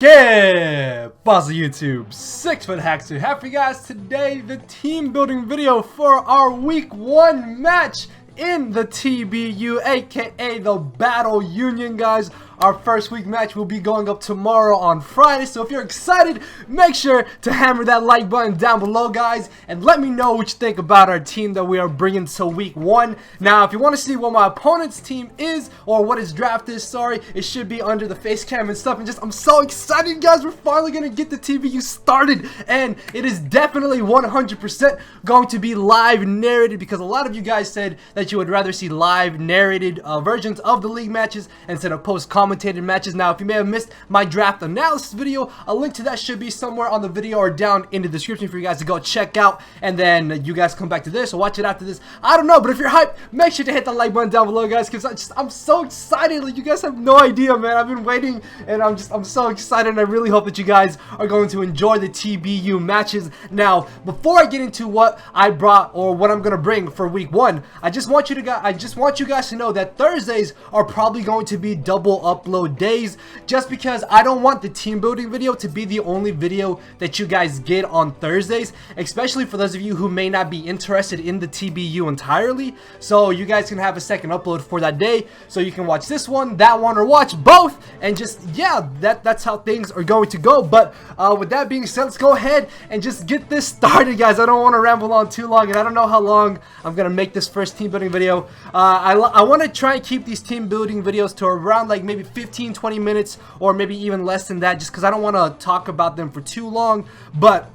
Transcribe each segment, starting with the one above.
Yeah, boss of YouTube, 6 Foot Hackster, happy guys. Today the team building video for our week 1 match in the TBU, aka the Battle Union, guys. Our first week match will be going up tomorrow on Friday, so if you're excited, make sure to hammer that like button down below, guys, and let me know what you think about our team that we are bringing to week 1. Now, if you want to see what my opponent's team is, or what his draft is, sorry, it should be under the face cam and stuff, and I'm so excited, guys. We're finally going to get the TBU started, and it is definitely 100% going to be live narrated, because a lot of you guys said that you would rather see live narrated versions of the league matches instead of post-commentated matches. Now, if you may have missed my draft analysis video, a link to that should be somewhere on the video or down in the description for you guys to go check out, and then you guys come back to this or watch it after this. I don't know, but if you're hyped, make sure to hit the like button down below, guys, because I'm so excited. Like, you guys have no idea, man. I've been waiting, and I'm so excited, and I really hope that you guys are going to enjoy the TBU matches. Now, before I get into what I brought or what I'm gonna bring for week 1, I just want you guys to know that Thursdays are probably going to be double upload days, just because I don't want the team building video to be the only video that you guys get on Thursdays, especially for those of you who may not be interested in the TBU entirely. So you guys can have a second upload for that day, so you can watch this one, that one, or watch both, and just, yeah, that's how things are going to go. But with that being said, let's go ahead and just get this started, guys. I don't want to ramble on too long, and I don't know how long I'm gonna make this first team building video. I want to try and keep these team building videos to around like maybe 15-20 minutes, or maybe even less than that, just because I don't want to talk about them for too long. But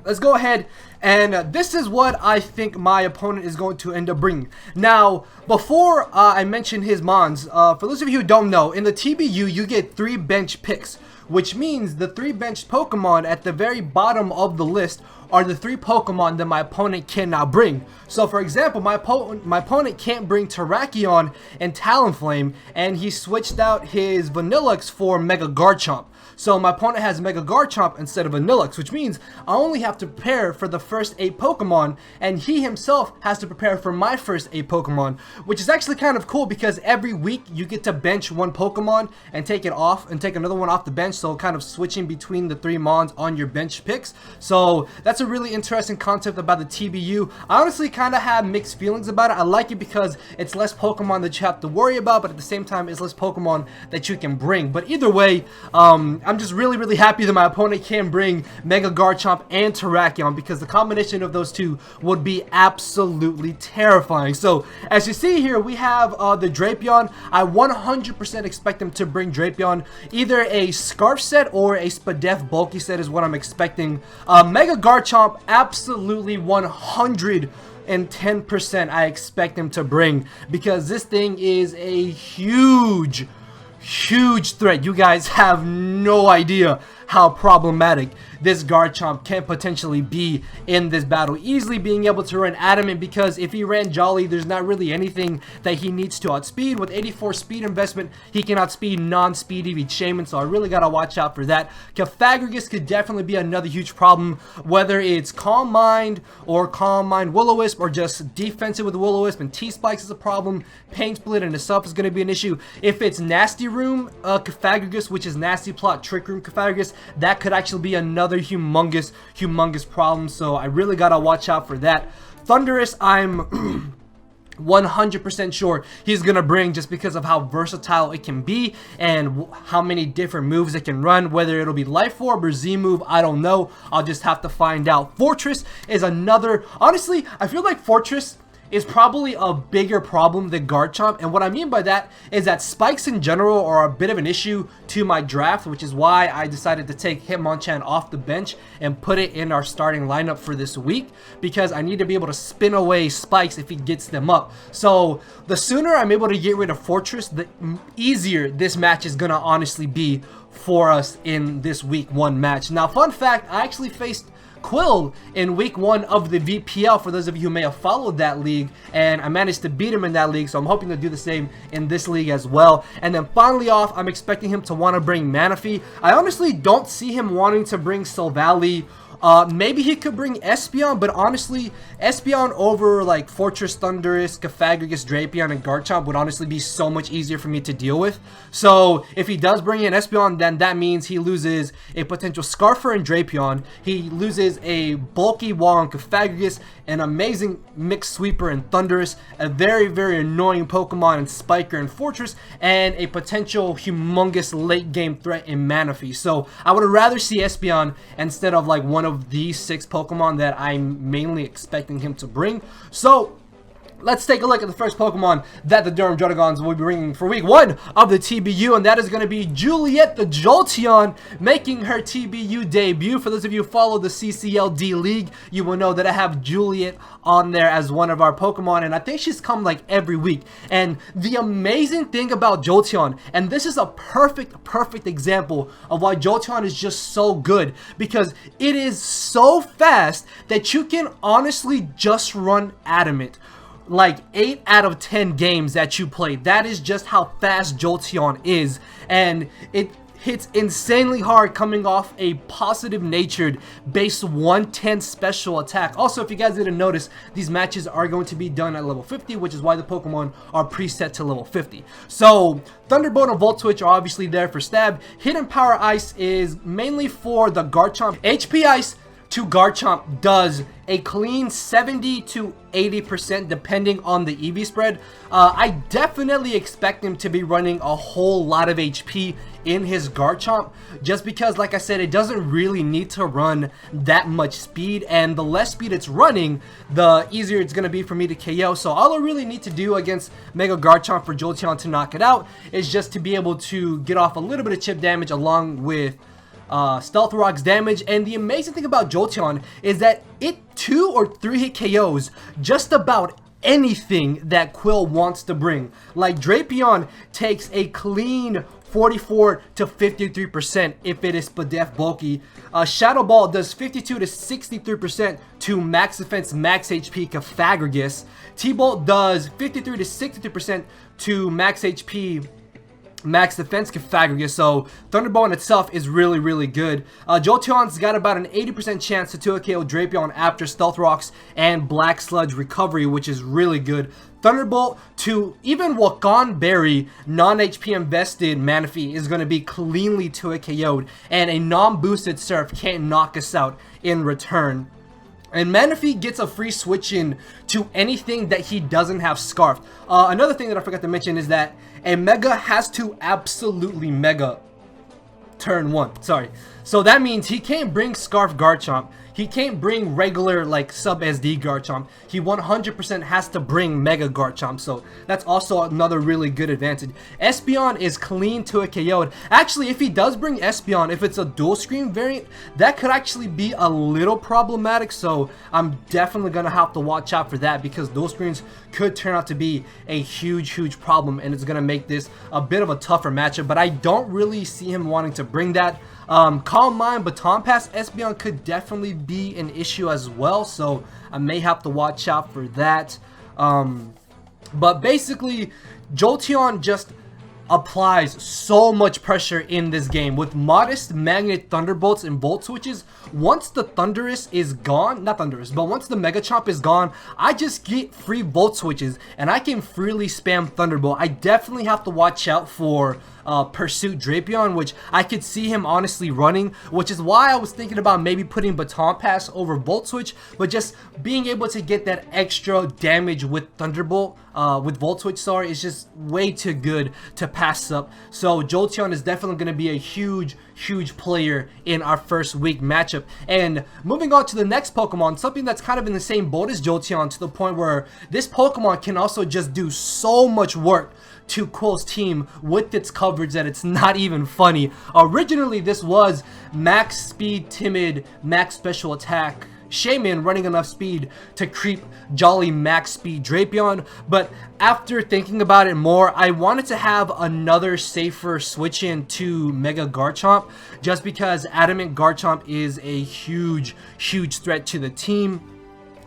let's go ahead, and this is what I think my opponent is going to end up bringing. Now, before I mention his mons, for those of you who don't know, in the TBU you get 3 bench picks, which means the 3 bench Pokemon at the very bottom of the list are the 3 Pokemon that my opponent cannot bring. So, for example, my opponent can't bring Terrakion and Talonflame, and he switched out his Vanillux for Mega Garchomp. So my opponent has Mega Garchomp instead of Vanillux, which means I only have to prepare for the first 8 Pokemon, and he himself has to prepare for my first 8 Pokemon, which is actually kind of cool, because every week you get to bench 1 Pokemon and take it off and take another one off the bench, so kind of switching between the 3 mons on your bench picks. So that's a really interesting concept about the TBU. I honestly kind of have mixed feelings about it. I like it because it's less Pokemon that you have to worry about, but at the same time it's less Pokemon that you can bring. But either way, I'm just really happy that my opponent can bring Mega Garchomp and Terrakion, because the combination of those two would be absolutely terrifying. So as you see here, we have the Drapion. I 100% expect him to bring Drapion. Either a Scarf set or a Spadef bulky set is what I'm expecting. Mega Garchomp, absolutely 110% I expect him to bring, because this thing is a huge threat. You guys have no idea how problematic this Garchomp can potentially be in this battle. Easily being able to run Adamant, because if he ran Jolly, there's not really anything that he needs to outspeed. With 84 speed investment, he can outspeed non-speed EV Shaman, so I really gotta watch out for that. Cofagrigus could definitely be another huge problem, whether it's Calm Mind or Calm Mind Will-O-Wisp, or just defensive with Will-O-Wisp and T-Spikes is a problem. Pain Split and itself is gonna be an issue. If it's Nasty Room Cofagrigus, which is Nasty Plot Trick Room Cofagrigus, that could actually be another humongous problem, so I really gotta watch out for that. Thunderous, I'm 100% sure he's gonna bring, just because of how versatile it can be and how many different moves it can run. Whether it'll be Life Orb or Z move, I don't know. I'll just have to find out. Fortress is another. Honestly, I feel like Fortress is probably a bigger problem than Garchomp, and what I mean by that is that spikes in general are a bit of an issue to my draft, which is why I decided to take Hitmonchan off the bench and put it in our starting lineup for this week, because I need to be able to spin away spikes if he gets them up. So the sooner I'm able to get rid of Fortress, the easier this match is gonna honestly be for us in this week 1 match. Now, fun fact, I actually faced Quill in week 1 of the VPL, for those of you who may have followed that league, and I managed to beat him in that league, so I'm hoping to do the same in this league as well. And then finally off, I'm expecting him to want to bring Manaphy. I honestly don't see him wanting to bring Silvally Maybe he could bring Espeon, but honestly, Espeon over like Fortress Thundurus, Cofagrigus, Drapion, and Garchomp would honestly be so much easier for me to deal with. So if he does bring in Espeon, then that means he loses a potential Scarfer and Drapion. He loses a bulky wall on Cofagrigus, an amazing mixed sweeper in Thundurus, a very, very annoying Pokemon in Spiker and Fortress, and a potential humongous late game threat in Manaphy. So I would rather see Espeon instead of like one of these 6 Pokemon that I'm mainly expecting him to bring. So let's take a look at the first Pokemon that the Durham Druddigons will be bringing for week 1 of the TBU, and that is going to be Juliet the Jolteon, making her TBU debut. For those of you who follow the CCLD League, you will know that I have Juliet on there as one of our Pokemon, and I think she's come like every week. And the amazing thing about Jolteon, and this is a perfect example of why Jolteon is just so good, because it is so fast that you can honestly just run Adamant like 8 out of 10 games that you play. That is just how fast Jolteon is, and it hits insanely hard coming off a positive natured base 110 special attack. Also, if you guys didn't notice, these matches are going to be done at level 50, which is why the Pokemon are preset to level 50. So Thunderbolt and Volt Switch are obviously there for stab. Hidden Power Ice is mainly for the Garchomp. HP Ice to Garchomp does a clean 70 to 80% depending on the EV spread. I definitely expect him to be running a whole lot of HP in his Garchomp, just because, like I said, it doesn't really need to run that much speed, and the less speed it's running, the easier it's going to be for me to KO. So all I really need to do against Mega Garchomp for Jolteon to knock it out is just to be able to get off a little bit of chip damage along with Stealth Rock's damage. And the amazing thing about Jolteon is that it 2 or 3 hit KOs just about anything that Quill wants to bring. Like Drapion takes a clean 44 to 53% if it is Spadef bulky. Shadow Ball does 52 to 63% to max defense, max HP Cofagrigus. T-Bolt does 53 to 63% to max HP, max defense Cofagrigus. So Thunderbolt in itself is really good. Jolteon's got about an 80% chance to 2 KO Drapion after Stealth Rocks and Black Sludge recovery, which is really good. Thunderbolt to even Wakan Berry non-HP invested Manaphy is going to be cleanly 2 KO'd, and a non-boosted Surf can't knock us out in return. And Manaphy gets a free switch in to anything that he doesn't have Scarfed. Another thing that I forgot to mention is that a Mega has to absolutely Mega turn 1. Sorry. So that means he can't bring Scarf Garchomp. He can't bring regular like sub SD Garchomp. He 100% has to bring Mega Garchomp. So that's also another really good advantage. Espeon is clean to a KO'd. Actually, if he does bring Espeon, if it's a dual screen variant, that could actually be a little problematic. So I'm definitely going to have to watch out for that, because dual screens could turn out to be a huge problem, and it's going to make this a bit of a tougher matchup. But I don't really see him wanting to bring that. Calm Mind Baton Pass Espeon could definitely be an issue as well, so I may have to watch out for that. But basically, Jolteon just applies so much pressure in this game with modest Magnet Thunderbolts and Volt Switches. Once the Thundurus is gone, not Thundurus, but once the Mega Chomp is gone, I just get free Volt Switches and I can freely spam Thunderbolt. I definitely have to watch out for Pursuit Drapion, which I could see him honestly running, which is why I was thinking about maybe putting Baton Pass over Volt Switch, but just being able to get that extra damage with Thunderbolt, with Volt Switch, sorry, is just way too good to pass up. So Jolteon is definitely going to be a huge player in our first week matchup. And moving on to the next Pokemon, something that's kind of in the same boat as Jolteon, to the point where this Pokemon can also just do so much work to Quill's team with its coverage that it's not even funny. Originally, this was max speed, timid, max special attack Shaman running enough speed to creep Jolly max speed Drapion, but after thinking about it more, I wanted to have another safer switch in to Mega Garchomp, just because Adamant Garchomp is a huge threat to the team.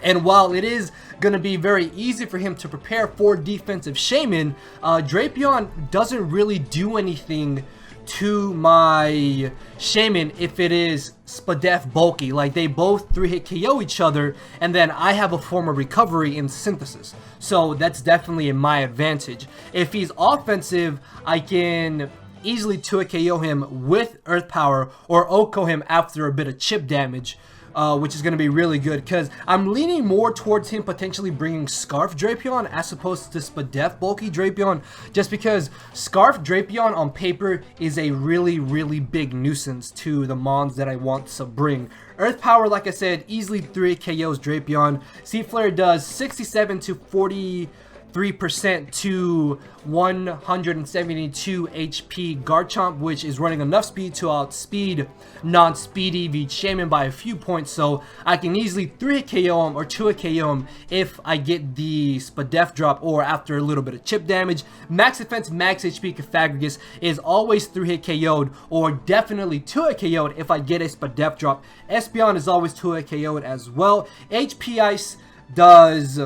And while it is going to be very easy for him to prepare for defensive Shaman, Drapion doesn't really do anything to my Shaman if it is Spadef bulky. Like, they both 3-hit KO each other, and then I have a form of recovery in Synthesis. So that's definitely in my advantage. If he's offensive, I can easily 2-hit KO him with Earth Power or OHKO him after a bit of chip damage. Which is going to be really good, because I'm leaning more towards him potentially bringing Scarf Drapion as opposed to Spadef bulky Drapion, just because Scarf Drapion on paper is a really big nuisance to the mons that I want to bring. Earth Power, like I said, easily 3 KOs Drapion. Seed Flare does 67 to 43% to 172 HP Garchomp, which is running enough speed to outspeed non-speedy V Shaman by a few points, so I can easily 3-hit KO him or 2-hit KO him if I get the Spadef drop or after a little bit of chip damage. Max defense, max HP Cofagrigus is always 3-hit KO'd or definitely 2-hit KO'd if I get a Spadef drop. Espeon is always 2-hit KO'd as well. HP Ice does...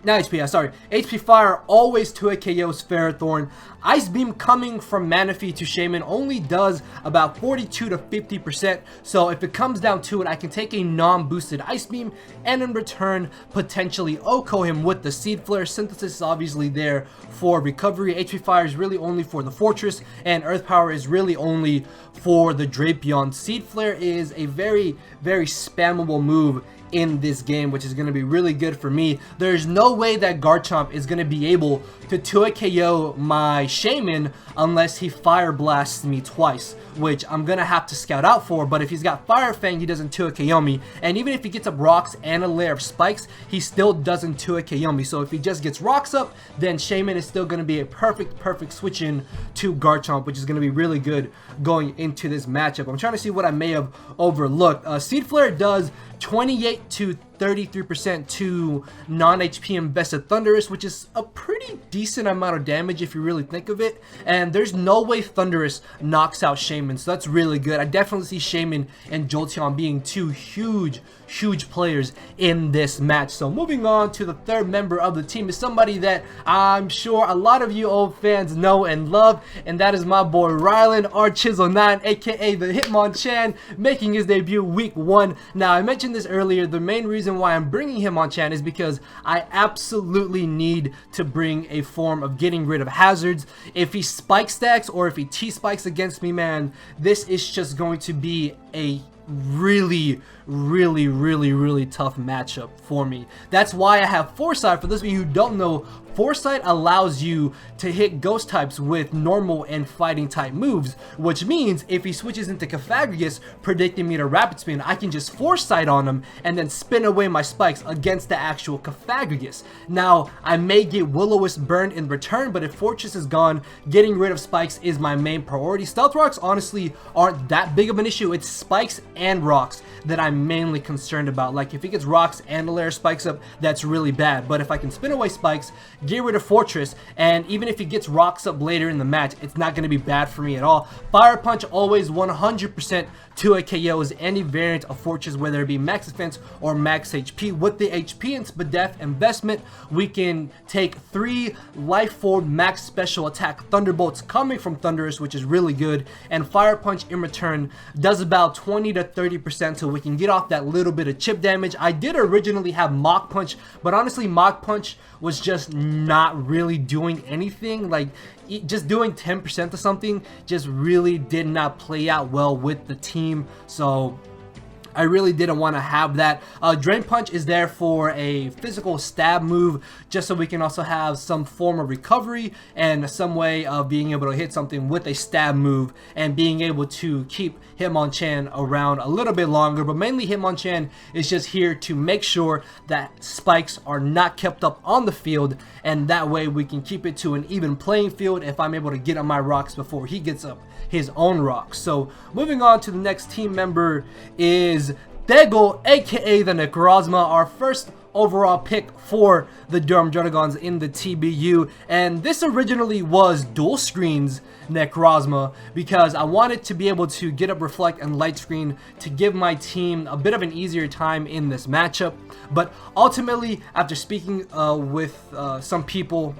Not HP Ice, sorry. HP Fire always 2-hit KOs Ferrothorn. Ice Beam coming from Manaphy to Shaman only does about 42 to 50%. So if it comes down to it, I can take a non-boosted Ice Beam and in return potentially OHKO him with the Seed Flare. Synthesis is obviously there for recovery. HP Fire is really only for the Fortress, and Earth Power is really only for the Drapion. Seed Flare is a very spammable move in this game, which is going to be really good for me. There's no way that Garchomp is going to be able to 2-hit KO my Shaman unless he Fire Blasts me twice, which I'm going to have to scout out for. But if he's got Fire Fang, he doesn't 2-hit KO me, and even if he gets up Rocks and a layer of Spikes, he still doesn't 2-hit KO me. So if he just gets Rocks up, then Shaman is still going to be a perfect switch in to Garchomp, which is going to be really good going into this matchup. I'm trying to see what I may have overlooked. Seed Flare does 28 to 33% to non-HP invested Thundurus, which is a pretty decent amount of damage if you really think of it. And there's no way Thundurus knocks out Shaman, so that's really good. I definitely see Shaman and Jolteon being two huge players in this match. So moving on to the third member of the team is somebody that I'm sure a lot of you old fans know and love, and that is my boy Rylan R-Chisel9, aka the Hitmonchan, making his debut week 1. Now, I mentioned this earlier, the main reason why I'm bringing him on Chan is because I absolutely need to bring a form of getting rid of hazards. If he spike stacks or if he T-spikes against me, man, this is just going to be a really tough matchup for me. That's why I have Foresight. For those of you who don't know, Foresight allows you to hit ghost types with normal and fighting type moves, which means if he switches into Cofagrigus, predicting me to Rapid Spin, I can just Foresight on him and then spin away my spikes against the actual Cofagrigus. Now, I may get Will-O-Wisp burned in return, but if Fortress is gone, getting rid of spikes is my main priority. Stealth Rocks honestly aren't that big of an issue. It's spikes and rocks that I'm mainly concerned about. Like, if he gets rocks and a layer of spikes up, that's really bad. But if I can spin away spikes, get rid of Fortress, and even if he gets rocks up later in the match, it's not going to be bad for me at all. Fire Punch always 100% 2-hit KOs any variant of Fortress, whether it be max defense or max HP. With the HP and Spadef investment, we can take 3 Life Forward max special attack Thunderbolts coming from Thundurus, which is really good, and Fire Punch in return does about 20 to 30%, so we can get off that little bit of chip damage. I did originally have Mach Punch, but honestly Mach Punch was just not really doing anything. Like, just doing 10% of something just really did not play out well with the team, so I really didn't want to have that. Drain Punch is there for a physical stab move, just so we can also have some form of recovery and some way of being able to hit something with a stab move and being able to keep Hitmonchan around a little bit longer. But mainly Hitmonchan is just here to make sure that spikes are not kept up on the field, and that way we can keep it to an even playing field if I'm able to get on my rocks before he gets up his own rocks. So moving on to the next team member is Tego, aka the Necrozma, our first overall pick for the Durham Druddigons in the TBU. And this originally was dual screens Necrozma because I wanted to be able to get up Reflect and Light Screen to give my team a bit of an easier time in this matchup. But ultimately, after speaking with some people,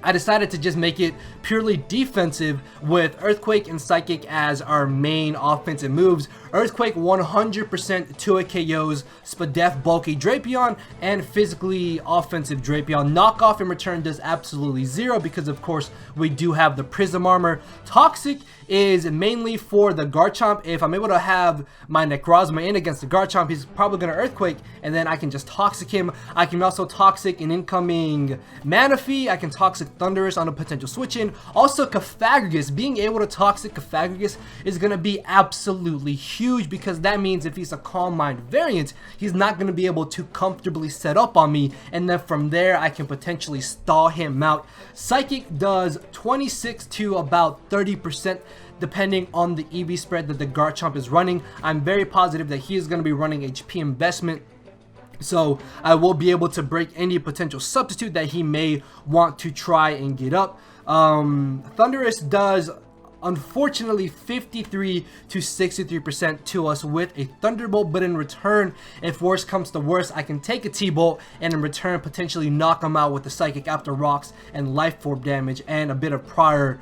I decided to just make it purely defensive with Earthquake and Psychic as our main offensive moves. Earthquake 100% 2-hit KOs, Spadef bulky Drapion, and physically offensive Drapion. Knockoff in return does absolutely zero because of course we do have the Prism armor. Toxic is mainly for the Garchomp. If I'm able to have my Necrozma in against the Garchomp, he's probably going to Earthquake, and then I can just Toxic him. I can also Toxic an incoming Manaphy. I can Toxic Thundurus on a potential switch in. Also Cofagrigus, being able to Toxic Cofagrigus is going to be absolutely huge because that means if he's a Calm Mind variant, he's not going to be able to comfortably set up on me, and then from there I can potentially stall him out. Psychic does 26 to about 30% depending on the EV spread that the Garchomp is running. I'm very positive that he is going to be running HP investment, so I will be able to break any potential substitute that he may want to try and get up. Thundurus does unfortunately 53 to 63% to us with a Thunderbolt, but in return, if worse comes to worse, I can take a T-Bolt and in return potentially knock him out with the Psychic after rocks and Life Orb damage and a bit of prior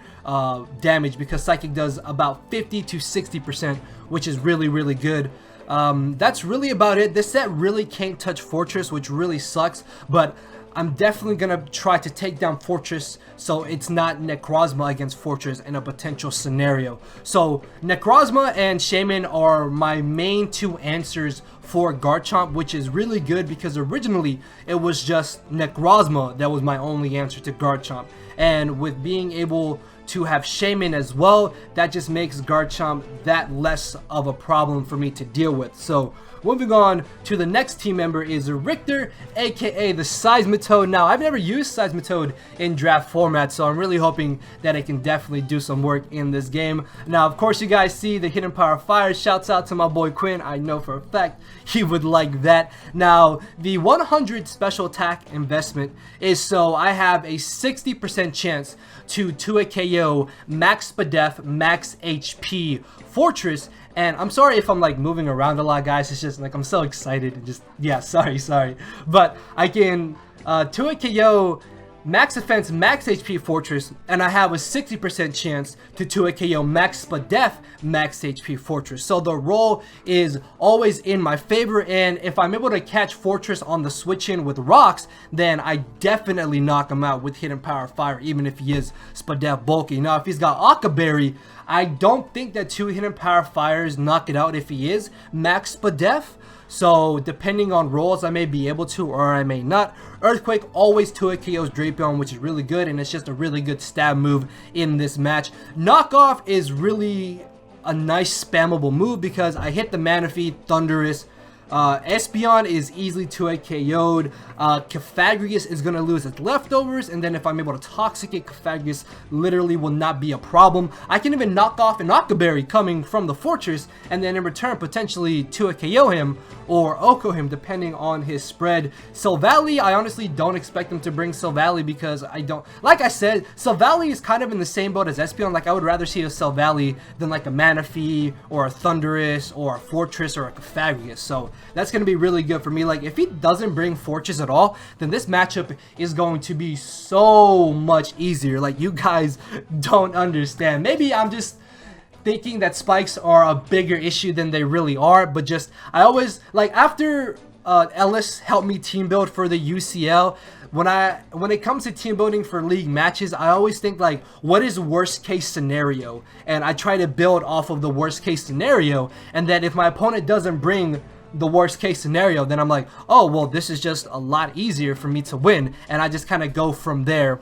damage, because Psychic does about 50 to 60%, which is really good. That's really about it. This set really can't touch Fortress, which really sucks, but I'm definitely going to try to take down Fortress so it's not Necrozma against Fortress in a potential scenario. So Necrozma and Shaman are my main two answers for Garchomp, which is really good because originally it was just Necrozma that was my only answer to Garchomp. And with being able to have Shaman as well, that just makes Garchomp that less of a problem for me to deal with. So moving on to the next team member is Richter, aka the Seismitoad. Now, I've never used Seismitoad in draft format, so I'm really hoping that it can definitely do some work in this game. Now, of course, you guys see the Hidden Power Fire. Shouts out to my boy Quinn. I know for a fact he would like that. Now, the 100 special attack investment is so I have a 60% chance to 2-hit KO Max Spadef, Max HP Fortress. And I'm sorry if I'm like moving around a lot, guys. It's just like I'm so excited and just, yeah, sorry. But I can 2-hit KO Max Defense, Max HP Fortress, and I have a 60% chance to 2-hit KO Max Spadef, Max HP Fortress. So the roll is always in my favor, and if I'm able to catch Fortress on the switch in with rocks, then I definitely knock him out with Hidden Power Fire, even if he is Spadef bulky. Now, if he's got Akaberry, I don't think that 2 Hidden Power Fires knock it out if he is Max Spadef. So depending on rolls, I may be able to or I may not. Earthquake always 2-hit KOs Drapion, which is really good, and it's just a really good stab move in this match. Knockoff is really a nice spammable move because I hit the Manaphy, Thundurus. Espeon is easily 2-hit KO'd. Cofagrigus is going to lose its leftovers, and then if I'm able to Toxic it, Cofagrigus literally will not be a problem. I can even knock off an Akaberry coming from the Fortress, and then in return potentially 2-hit KO him or Oko him depending on his spread. Silvally, I honestly don't expect him to bring Silvally because I don't, like I said, Silvally is kind of in the same boat as Espeon. Like I would rather see a Silvally than like a Manaphy or a Thundurus or a Fortress or a Cofagrigus. So that's going to be really good for me. Like if he doesn't bring Fortress at all, then this matchup is going to be so much easier. Like you guys don't understand. Maybe I'm just thinking that spikes are a bigger issue than they really are, but just I always like after Ellis helped me team build for the UCL. When it comes to team building for league matches, I always think like, what is worst case scenario? And I try to build off of the worst case scenario, and then if my opponent doesn't bring the worst case scenario, then I'm like, oh well, this is just a lot easier for me to win, and I just kind of go from there.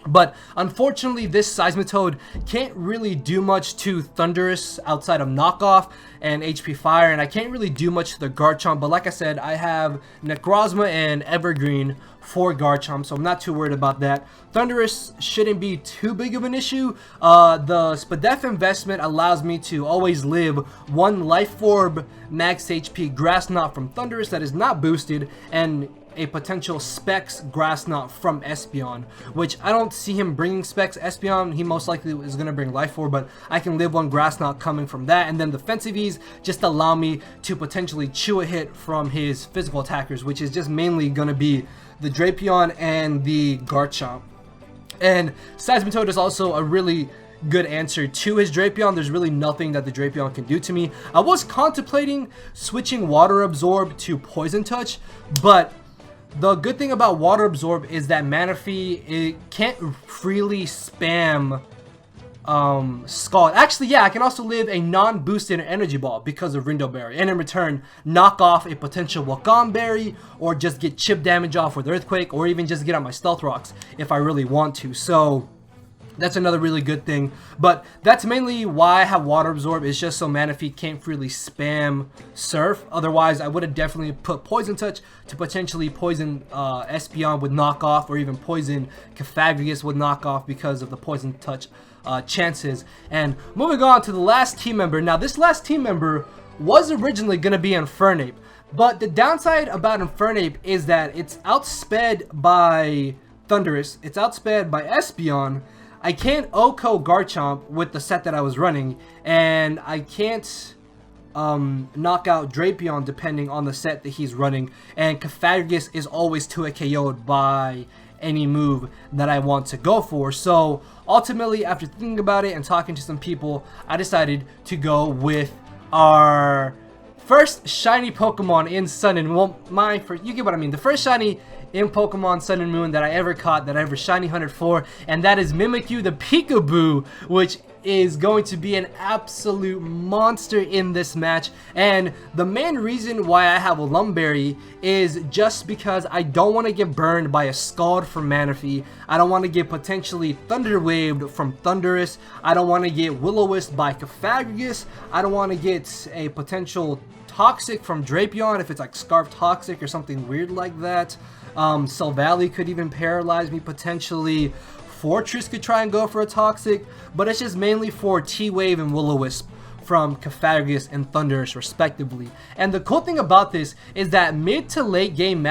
But unfortunately, this Seismitoad can't really do much to Thundurus outside of knockoff and HP Fire, and I can't really do much to the Garchomp. But like I said, I have Necrozma and Evergreen for Garchomp, so I'm not too worried about that. Thundurus shouldn't be too big of an issue. The Spadef investment allows me to always live one Life Orb Max HP Grass Knot from Thundurus that is not boosted, and a potential Specs Grass Knot from Espeon, which I don't see him bringing Specs Espeon. He most likely is going to bring Life Orb, but I can live one Grass Knot coming from that, and then defensive E's just allow me to potentially chew a hit from his physical attackers, which is just mainly going to be the Drapion and the Garchomp. And Seismitoad is also a really good answer to his Drapion. There's really nothing that the Drapion can do to me. I was contemplating switching Water Absorb to Poison Touch, but the good thing about Water Absorb is that Manaphy, it can't freely spam Scald. Actually, yeah, I can also live a non-boosted Energy Ball because of Rindo Berry, and in return knock off a potential Wakam Berry, or just get chip damage off with Earthquake, or even just get on my Stealth Rocks if I really want to. So that's another really good thing, but that's mainly why I have Water Absorb. It's just so Manaphy can't freely spam Surf. Otherwise, I would have definitely put Poison Touch to potentially poison Espeon with knockoff, or even poison Cofagrigus with knockoff because of the Poison Touch chances. And moving on to the last team member. Now, this last team member was originally going to be Infernape, but the downside about Infernape is that it's outsped by Thundurus, it's outsped by Espeon. I can't OHKO Garchomp with the set that I was running, and I can't knock out Drapion depending on the set that he's running, and Cofagrigus is always 2-hit KO'd by any move that I want to go for. So ultimately, after thinking about it and talking to some people, I decided to go with our first shiny Pokemon in Sun and Moon. Well, you get what I mean. The first shiny in Pokemon Sun and Moon that I ever caught, that I ever shiny hunted for, and that is Mimikyu the Peekaboo, which is going to be an absolute monster in this match. And the main reason why I have a Lumberry is just because I don't want to get burned by a Scald from Manaphy. I don't want to get potentially Thunder Waved from Thundurus. I don't want to get Will-O-Wisp by Cofagrigus. I don't want to get a potential Toxic from Drapion if it's like Scarf Toxic or something weird like that. Silvally could even paralyze me potentially. Fortress could try and go for a Toxic, but it's just mainly for T-Wave and Will-O-Wisp from Cofagrigus and Thundurus respectively. And the cool thing about this is that mid to late game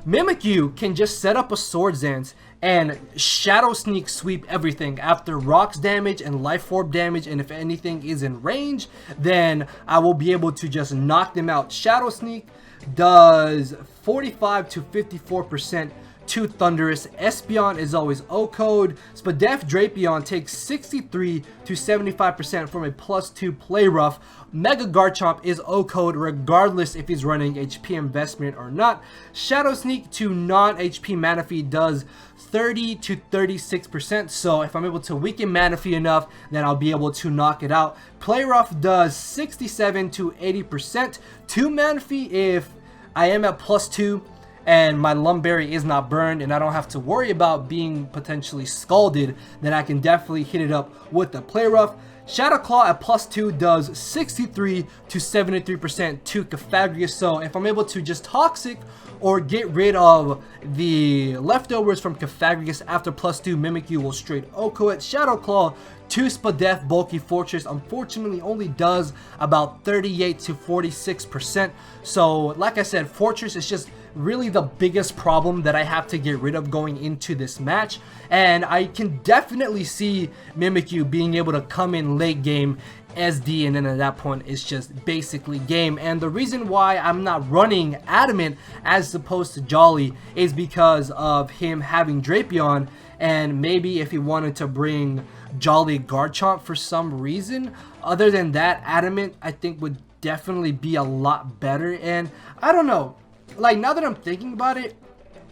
Mimikyu can just set up a Swords Dance and Shadow Sneak sweep everything after Rocks damage and Life Orb damage, and if anything is in range, then I will be able to just knock them out. Shadow Sneak does 45 to 54% to Thundurus. Espeon is always OHKO'd. Spadef Drapion takes 63 to 75% from a +2 play rough. Mega Garchomp is OHKO'd regardless if he's running HP investment or not. Shadow Sneak to non-HP Manaphy does 30 to 36%, so if I'm able to weaken Manaphy enough, then I'll be able to knock it out. Play rough does 67 to 80% to Manaphy if I am at +2 and my Lumberry is not burned and I don't have to worry about being potentially scalded, then I can definitely hit it up with the Play Rough. Shadow Claw at +2 does 63 to 73% to Cofagrigus, so if I'm able to just Toxic or get rid of the leftovers from Cofagrigus after +2, Mimikyu will straight OHKO it. Shadow Claw to Spadef Bulky Fortress unfortunately only does about 38 to 46%. So like I said, Fortress is just really the biggest problem that I have to get rid of going into this match, and I can definitely see Mimikyu being able to come in late game SD, and then at that point it's just basically game. And the reason why I'm not running Adamant as opposed to Jolly is because of him having Drapion, and maybe if he wanted to bring Jolly Garchomp for some reason. Other than that, Adamant I think would definitely be a lot better. And I don't know, like now that I'm thinking about it,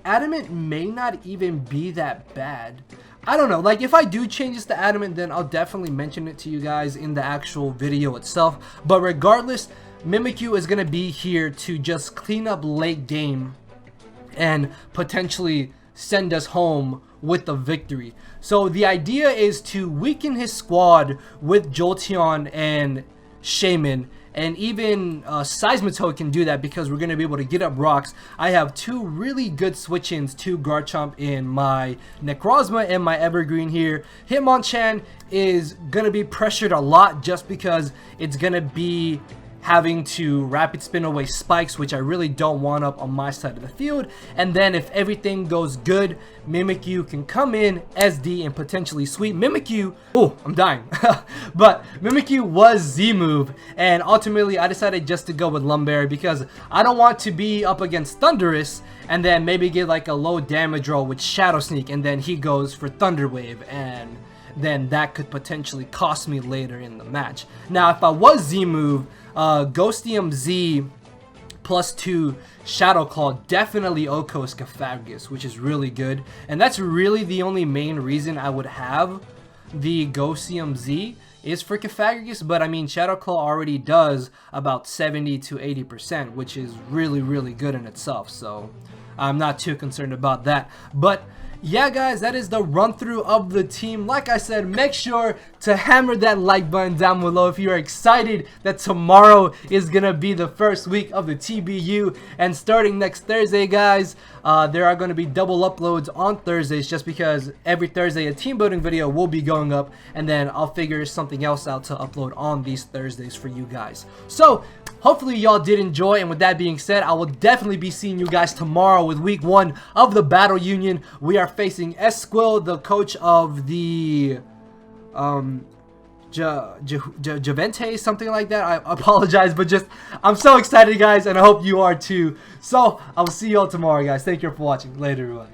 Adamant may not even be that bad. I don't know, like if I do change this to Adamant, then I'll definitely mention it to you guys in the actual video itself. But regardless, Mimikyu is going to be here to just clean up late game and potentially send us home with the victory. So the idea is to weaken his squad with Jolteon and Shaman, and even Seismitoad can do that because we're going to be able to get up rocks. I have two really good switch-ins to Garchomp in my Necrozma and my Evergreen here. Hitmonchan is going to be pressured a lot just because it's going to be having to rapid spin away spikes, which I really don't want up on my side of the field. And then if everything goes good, Mimikyu can come in, SD, and potentially sweep Mimikyu. Oh, I'm dying. But Mimikyu was Z move, and ultimately I decided just to go with Lumberry because I don't want to be up against Thundurus and then maybe get like a low damage roll with Shadow Sneak, and then he goes for Thunder Wave, and then that could potentially cost me later in the match. Now, if I was Z move, Ghostium Z +2 Shadow Claw definitely OHKOs Cofagrigus, which is really good, and that's really the only main reason I would have the Ghostium Z is for Cofagrigus. But I mean, Shadow Claw already does about 70 to 80%, which is really good in itself, so I'm not too concerned about that. But yeah, guys, that is the run through of the team. Like I said, make sure to hammer that like button down below if you are excited that tomorrow is gonna be the first week of the TBU. And starting next Thursday, guys, there are going to be double uploads on Thursdays, just because every Thursday a team building video will be going up, and then I'll figure something else out to upload on these Thursdays for you guys. So hopefully y'all did enjoy, and with that being said, I will definitely be seeing you guys tomorrow with week 1 of the Battle Union. We are facing Esquill, the coach of the Juventeis, something like that. I apologize, but just I'm so excited, guys, and I hope you are too. So I will see you all tomorrow, guys. Thank you for watching. Later, everybody.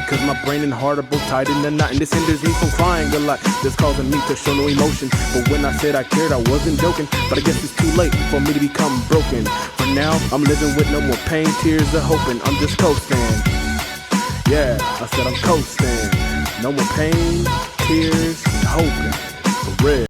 Cause my brain and heart are both tied in a knot, and this hinders me from crying a lot. This causing me to show no emotion. But when I said I cared, I wasn't joking. But I guess it's too late for me to become broken. For now, I'm living with no more pain, tears of hoping. I'm just coasting. Yeah, I said I'm coasting. No more pain, tears, and hoping. For real.